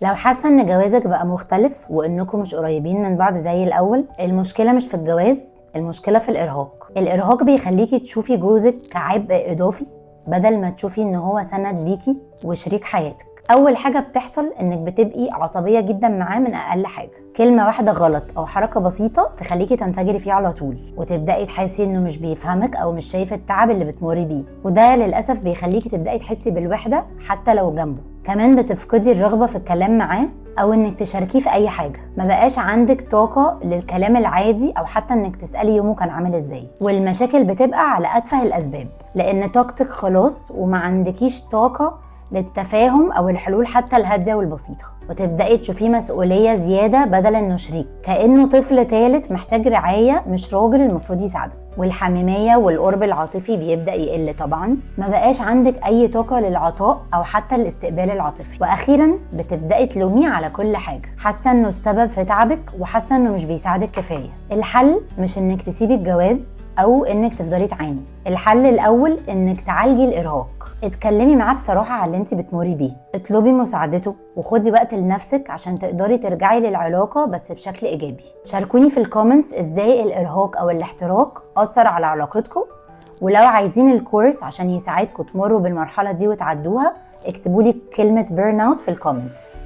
لو حاسه ان جوازك بقى مختلف وانكم مش قريبين من بعض زي الاول، المشكله مش في الجواز، المشكله في الارهاق بيخليكي تشوفي جوزك كعبء اضافي بدل ما تشوفي ان هو سند ليكي وشريك حياتك. اول حاجه بتحصل انك بتبقي عصبيه جدا معاه من اقل حاجه، كلمه واحده غلط او حركه بسيطه تخليكي تنفجري فيه على طول، وتبداي تحسي انه مش بيفهمك او مش شايف التعب اللي بتمري بيه، وده للاسف بيخليكي تبداي تحسي بالوحده حتى لو جنبه. كمان بتفقدي الرغبه في الكلام معاه او انك تشاركيه في اي حاجه، ما بقاش عندك طاقه للكلام العادي او حتى انك تسالي يومه كان عامل ازاي. والمشاكل بتبقى على اتفه الاسباب، لان طاقتك خلاص وما عندكيش طاقه للتفاهم او الحلول حتى الهاديه والبسيطه، وتبداي تشوفيه مسؤوليه زياده بدل انه شريك، كانه طفل ثالث محتاج رعايه مش راجل المفروض يساعده. والحميميه والقرب العاطفي بيبدا يقل طبعا، ما بقاش عندك اي طاقه للعطاء او حتى الاستقبال العاطفي. واخيرا بتبداي تلوميه على كل حاجه، حاسه انه السبب في تعبك وحاسه انه مش بيساعدك كفايه. الحل مش انك تسيبي الجواز او انك تفضلي تعاني، الحل الاول انك تعالجي الارهاق. اتكلمي معاه بصراحة على اللي انت بتمري بيه، اطلبي مساعدته وخدي وقت لنفسك عشان تقدري ترجعي للعلاقة بس بشكل ايجابي. شاركوني في الكومنتس ازاي الارهاق او الاحتراق اثر على علاقتكم، ولو عايزين الكورس عشان يساعدكم تمروا بالمرحلة دي وتعدوها اكتبولي كلمة بيرن اوت في الكومنتس.